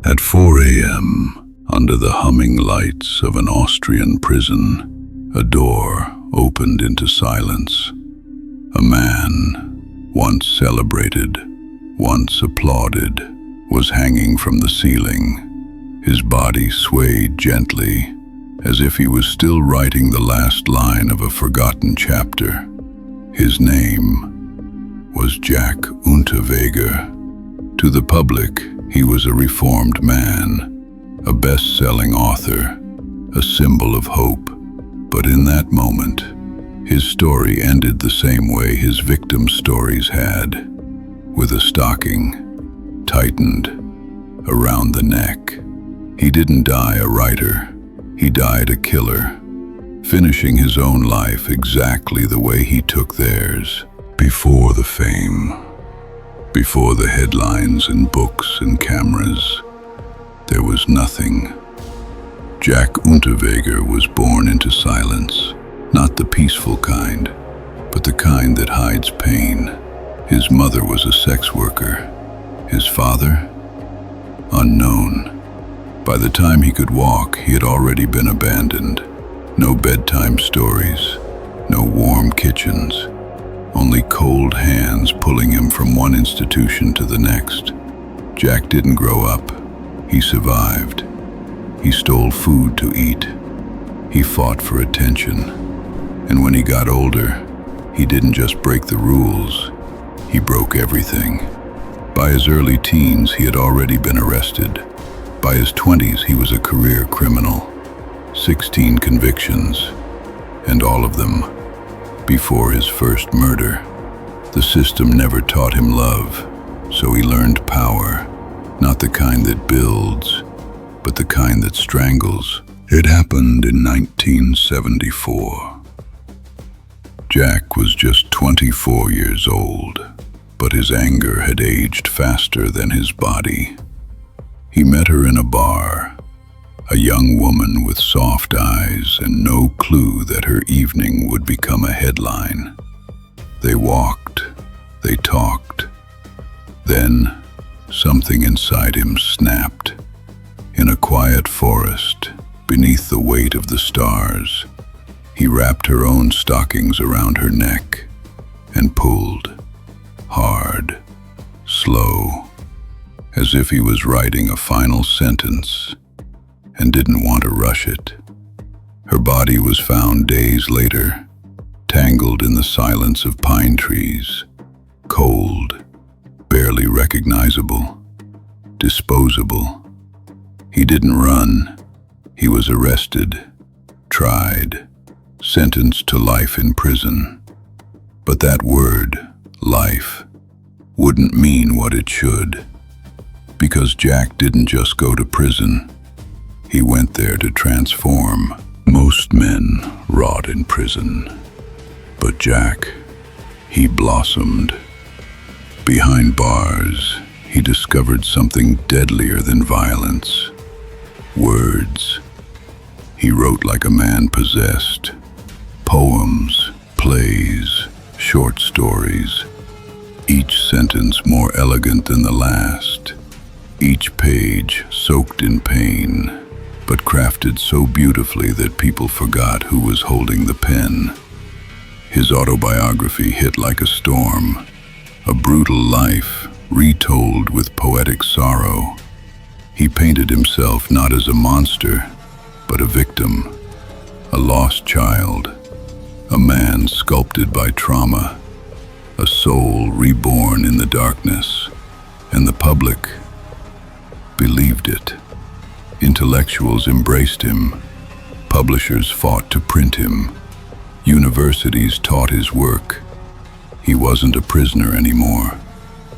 At 4 a.m., under the humming lights of an Austrian prison, a door opened into silence. A man, once celebrated, once applauded, was hanging from the ceiling. His body swayed gently, as if he was still writing the last line of a forgotten chapter. His name was Jack Unterweger. To the public, he was a reformed man, a best-selling author, a symbol of hope. But in that moment, his story ended the same way his victims' stories had, with a stocking tightened around the neck. He didn't die a writer, he died a killer, finishing his own life exactly the way he took theirs. Before the fame, before the headlines and books and cameras, there was nothing. Jack Unterweger was born into silence, not the peaceful kind, but the kind that hides pain. His mother was a sex worker. His father? Unknown. By the time he could walk, he had already been abandoned. No bedtime stories, no warm kitchens, only cold hands pulling him from one institution to the next. Jack didn't grow up. He survived. He stole food to eat. He fought for attention. And when he got older, he didn't just break the rules, he broke everything. By his early teens, he had already been arrested. By his 20s, he was a career criminal. 16 convictions, and all of them before his first murder. The system never taught him love, so he learned power, not the kind that builds, but the kind that strangles. It happened in 1974. Jack was just 24 years old, but his anger had aged faster than his body. He met her in a bar, a young woman with soft eyes and no clue that her evening would become a headline. They walked, they talked. Then, something inside him snapped. In a quiet forest, beneath the weight of the stars, he wrapped her own stockings around her neck and pulled, hard, slow, as if he was writing a final sentence and didn't want to rush it. Her body was found days later, tangled in the silence of pine trees, cold, barely recognizable, disposable. He didn't run. He was arrested, tried, sentenced to life in prison. But that word, life, wouldn't mean what it should, because Jack didn't just go to prison. He went there to transform. Most men rot in prison, but Jack, he blossomed. Behind bars, he discovered something deadlier than violence. Words. He wrote like a man possessed. Poems, plays, short stories. Each sentence more elegant than the last. Each page soaked in pain, but crafted so beautifully that people forgot who was holding the pen. His autobiography hit like a storm, a brutal life retold with poetic sorrow. He painted himself not as a monster, but a victim, a lost child, a man sculpted by trauma, a soul reborn in the darkness, and the public believed it. Intellectuals embraced him. Publishers fought to print him. Universities taught his work. He wasn't a prisoner anymore.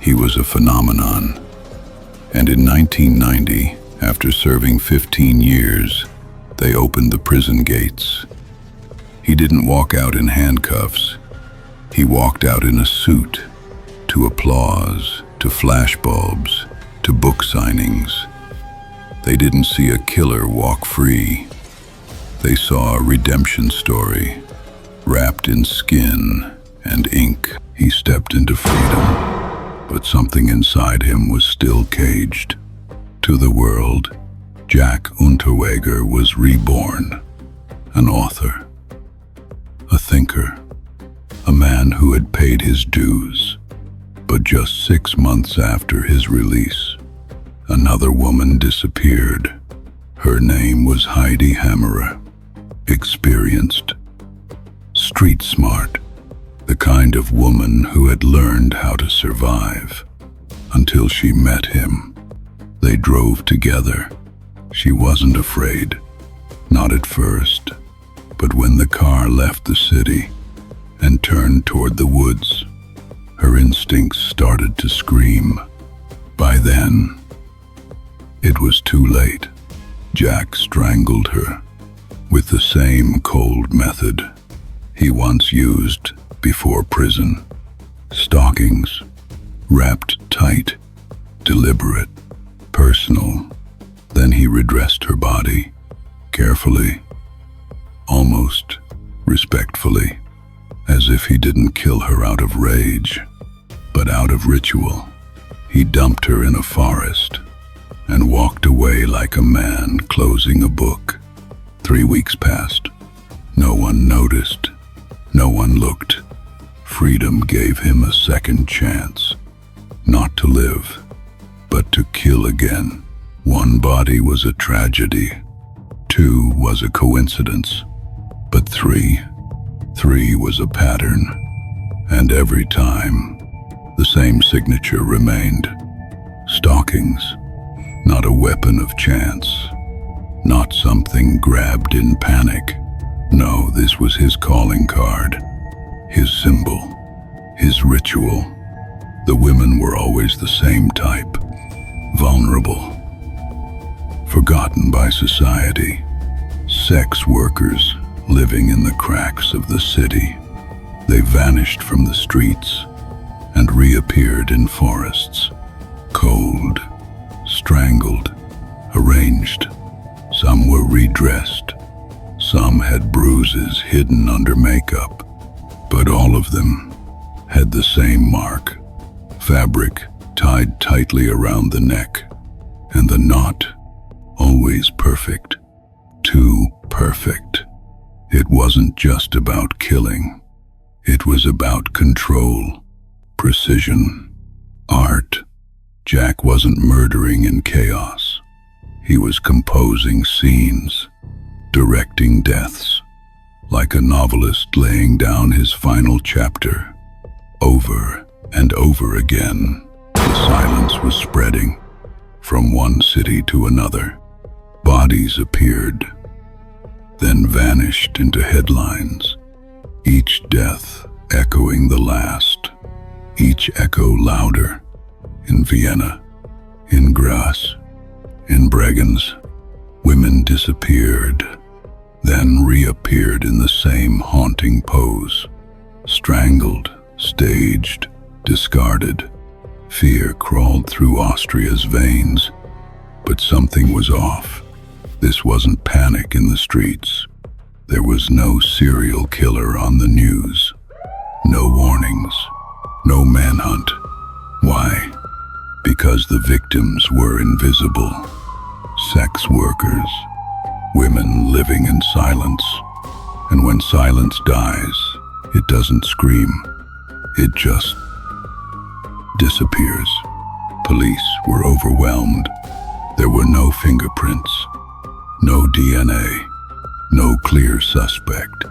He was a phenomenon. And in 1990, after serving 15 years, they opened the prison gates. He didn't walk out in handcuffs. He walked out in a suit, to applause, to flashbulbs, to book signings. They didn't see a killer walk free. They saw a redemption story, wrapped in skin and ink. He stepped into freedom, but something inside him was still caged. To the world, Jack Unterweger was reborn, an author, a thinker, a man who had paid his dues. But just 6 months after his release, another woman disappeared. Her name was Heidi Hammerer. Experienced, street smart, the kind of woman who had learned how to survive. Until she met him. They drove together. She wasn't afraid, not at first, but when the car left the city and turned toward the woods, her instincts started to scream. By then, it was too late. Jack strangled her with the same cold method he once used before prison. Stockings, wrapped tight, deliberate, personal. Then he redressed her body, carefully, almost respectfully, as if he didn't kill her out of rage, but out of ritual. He dumped her in a forest and walked away like a man closing a book. 3 weeks passed. No one noticed. No one looked. Freedom gave him a second chance. Not to live, but to kill again. 1 body was a tragedy. 2 was a coincidence. But 3 was a pattern. And every time, the same signature remained. Stockings, not a weapon of chance. Not something grabbed in panic. No, this was his calling card, his symbol, his ritual. The women were always the same type, vulnerable, forgotten by society, sex workers living in the cracks of the city. They vanished from the streets and reappeared in forests, cold, strangled, arranged. Some were redressed. Some had bruises hidden under makeup, but all of them had the same mark. Fabric tied tightly around the neck, and the knot always perfect. Too perfect. It wasn't just about killing. It was about control, precision, art. Jack wasn't murdering in chaos. He was composing scenes, directing deaths, like a novelist laying down his final chapter. Over and over again, the silence was spreading. From one city to another, bodies appeared, then vanished into headlines, each death echoing the last, each echo louder. In Vienna, in Graz, in Bregenz, women disappeared, then reappeared in the same haunting pose. Strangled, staged, discarded. Fear crawled through Austria's veins, but something was off. This wasn't panic in the streets. There was no serial killer on the news. No warnings, no manhunt. Why? Because the victims were invisible. Sex workers, women living in silence. And when silence dies, it doesn't scream. It just disappears. Police were overwhelmed. There were no fingerprints, no DNA, no clear suspect,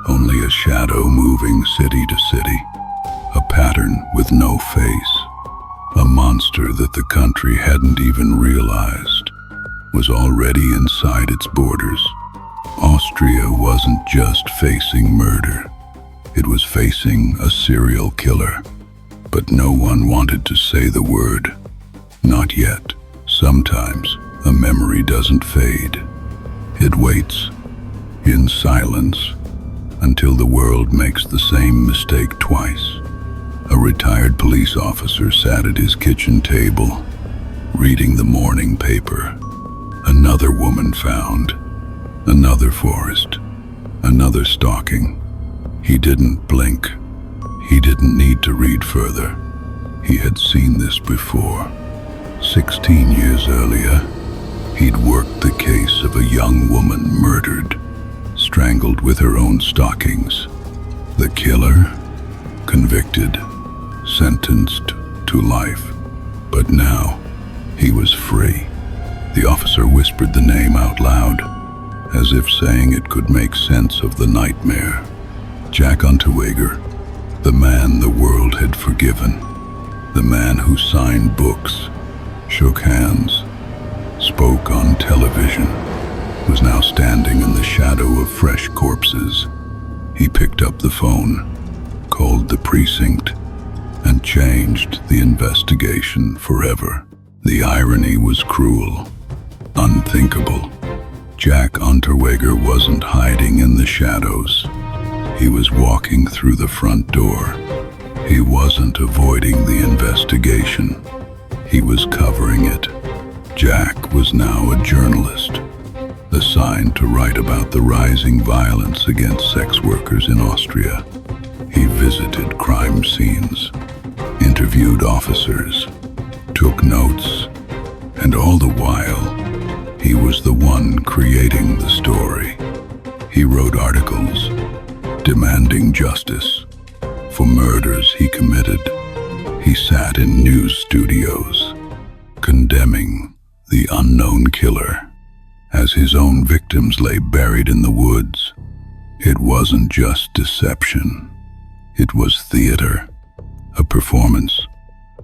only a shadow moving city to city, a pattern with no face, a monster that the country hadn't even realized was already inside its borders. Austria wasn't just facing murder, it was facing a serial killer. But no one wanted to say the word. Not yet. Sometimes a memory doesn't fade. It waits, in silence, until the world makes the same mistake twice. A retired police officer sat at his kitchen table, reading the morning paper. Another woman found, another forest, another stalking. He didn't blink. He didn't need to read further. He had seen this before. 16 years earlier, he'd worked the case of a young woman murdered, strangled with her own stockings. The killer, convicted, sentenced to life. But now, he was free. The officer whispered the name out loud, as if saying it could make sense of the nightmare. Jack Unterweger, the man the world had forgiven, the man who signed books, shook hands, spoke on television, was now standing in the shadow of fresh corpses. He picked up the phone, called the precinct, and changed the investigation forever. The irony was cruel, unthinkable. Jack Unterweger wasn't hiding in the shadows. He was walking through the front door. He wasn't avoiding the investigation. He was covering it. Jack was now a journalist, assigned to write about the rising violence against sex workers in Austria. He visited crime scenes, interviewed officers, took notes, and all the while, he was the one creating the story. He wrote articles demanding justice for murders he committed. He sat in news studios condemning the unknown killer as his own victims lay buried in the woods. It wasn't just deception. It was theater, a performance.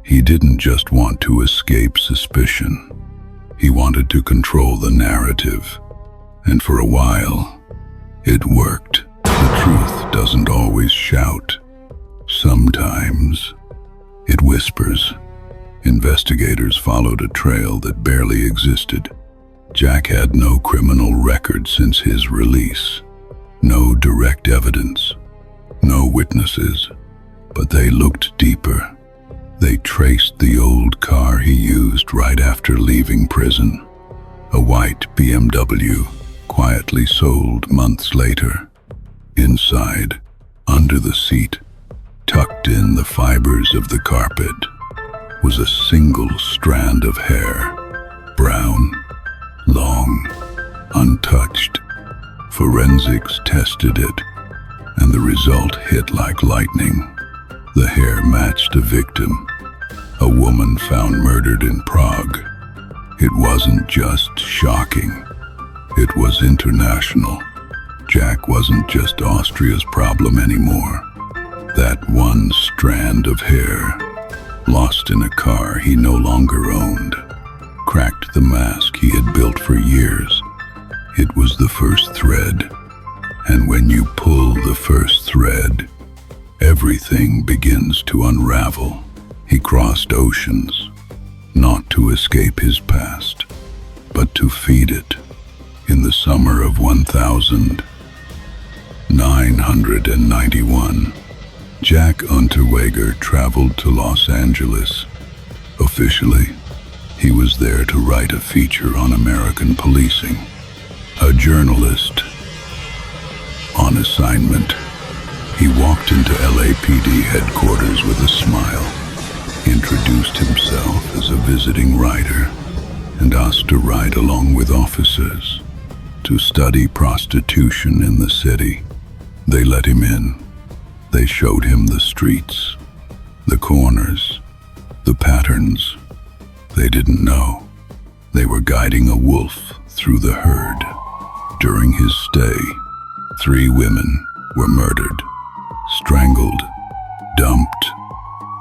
He didn't just want to escape suspicion. He wanted to control the narrative. And for a while, it worked. The truth doesn't always shout. Sometimes, it whispers. Investigators followed a trail that barely existed. Jack had no criminal record since his release. No direct evidence. No witnesses. But they looked deeper. They traced the old car he used right after leaving prison. A white BMW, quietly sold months later. Inside, under the seat, tucked in the fibers of the carpet, was a single strand of hair. Brown, long, untouched. Forensics tested it, and the result hit like lightning. The hair matched a victim, a woman found murdered in Prague. It wasn't just shocking, it was international. Jack wasn't just Austria's problem anymore. That one strand of hair, lost in a car he no longer owned, cracked the mask he had built for years. It was the first thread, and when you pull the first thread, everything begins to unravel. He crossed oceans, not to escape his past, but to feed it. In the summer of 1991, Jack Unterweger traveled to Los Angeles. Officially, he was there to write a feature on American policing. A journalist on assignment. He walked into LAPD headquarters with a smile, introduced himself as a visiting writer, and asked to ride along with officers to study prostitution in the city. They let him in. They showed him the streets, the corners, the patterns. They didn't know. They were guiding a wolf through the herd. During his stay, 3 women were murdered, strangled, dumped,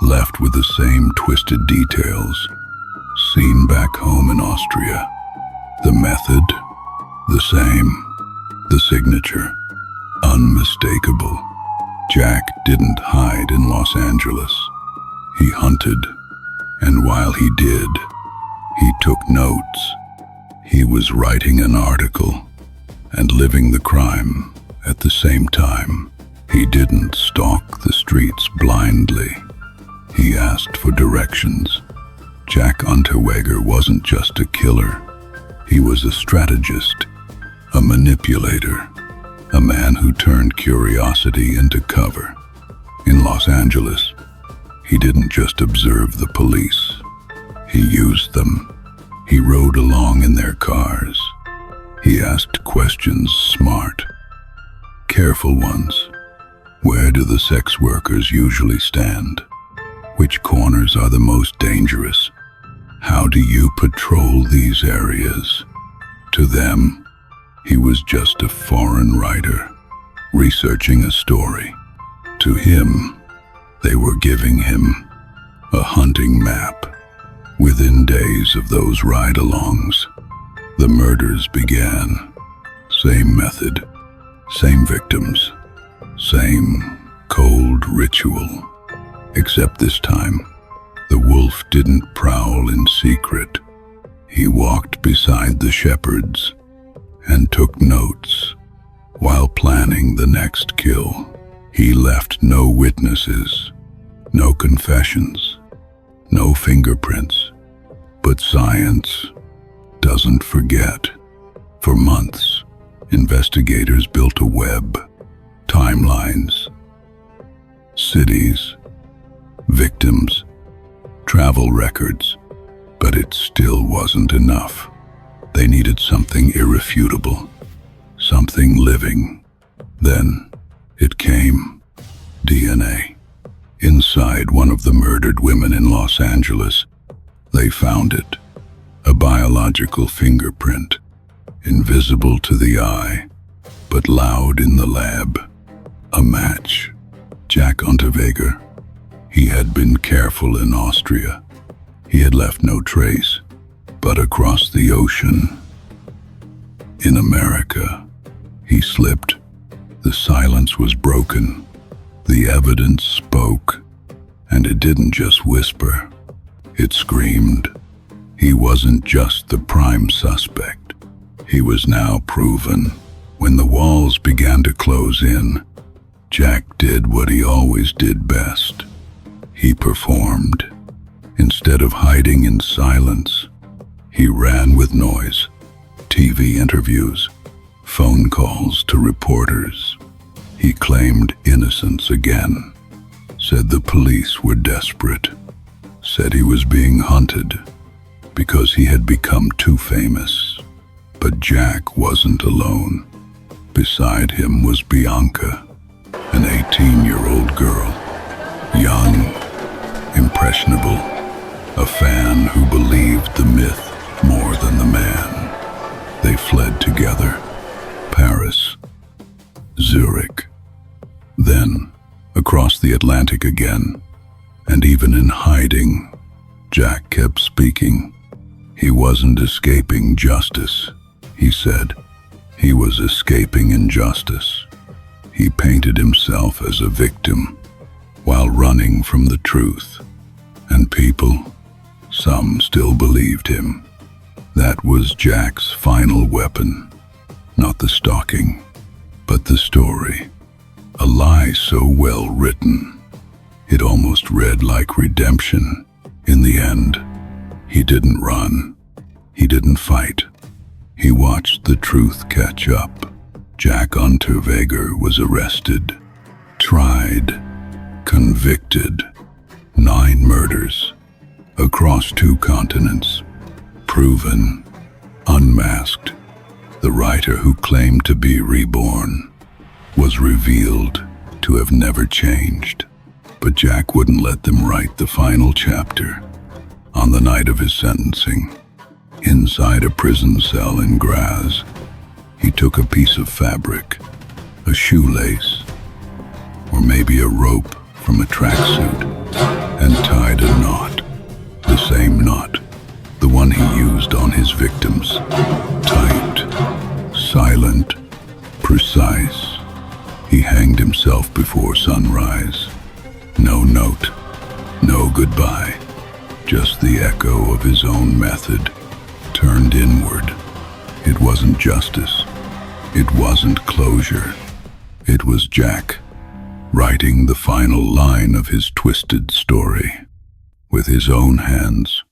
left with the same twisted details seen back home in Austria. The method, the same. The signature, unmistakable. Jack didn't hide in Los Angeles. He hunted, and while he did, he took notes. He was writing an article and living the crime at the same time. He didn't stalk the streets blindly. He asked for directions. Jack Unterweger wasn't just a killer. He was a strategist, a manipulator, a man who turned curiosity into cover. In Los Angeles, he didn't just observe the police. He used them. He rode along in their cars. He asked questions, smart, careful ones. Where do the sex workers usually stand? Which corners are the most dangerous? How do you patrol these areas? To them, he was just a foreign writer, researching a story. To him, they were giving him a hunting map. Within days of those ride-alongs, the murders began. Same method, same victims, same cold ritual. Except this time, the wolf didn't prowl in secret. He walked beside the shepherds and took notes while planning the next kill. He left no witnesses, no confessions, no fingerprints. But science doesn't forget. For months, investigators built a web, timelines, cities, victims, travel records, but it still wasn't enough. They needed something irrefutable, something living. Then it came: DNA. Inside one of the murdered women in Los Angeles, they found it, a biological fingerprint, invisible to the eye, but loud in the lab. A match. Jack Unterweger. He had been careful in Austria. He had left no trace, but across the ocean, in America, he slipped. The silence was broken. The evidence spoke, and it didn't just whisper. It screamed. He wasn't just the prime suspect. He was now proven. When the walls began to close in, Jack did what he always did best. He performed. Instead of hiding in silence, he ran with noise. TV interviews, phone calls to reporters. He claimed innocence again, said the police were desperate, said he was being hunted because he had become too famous. But Jack wasn't alone. Beside him was Bianca, an 18-year-old girl, young, impressionable, a fan who believed the myth more than the man. They fled together. Paris, Zurich, then across the Atlantic again. And even in hiding, Jack kept speaking. He wasn't escaping justice, he said. He was escaping injustice. He painted himself as a victim while running from the truth. And people, some still believed him. That was Jack's final weapon. Not the stalking, but the story. A lie so well written, it almost read like redemption. In the end, he didn't run. He didn't fight. He watched the truth catch up. Jack Unterweger was arrested, tried, convicted. 9 murders across 2 continents. Proven, unmasked. The writer who claimed to be reborn was revealed to have never changed. But Jack wouldn't let them write the final chapter. On the night of his sentencing, inside a prison cell in Graz, he took a piece of fabric, a shoelace, or maybe a rope from a tracksuit, and tied a knot. The same knot, the one he used on his victims. Tight, silent, precise. He hanged himself before sunrise. No note, no goodbye, just the echo of his own method, turned inward. It wasn't justice. It wasn't closure. It was Jack, writing the final line of his twisted story with his own hands.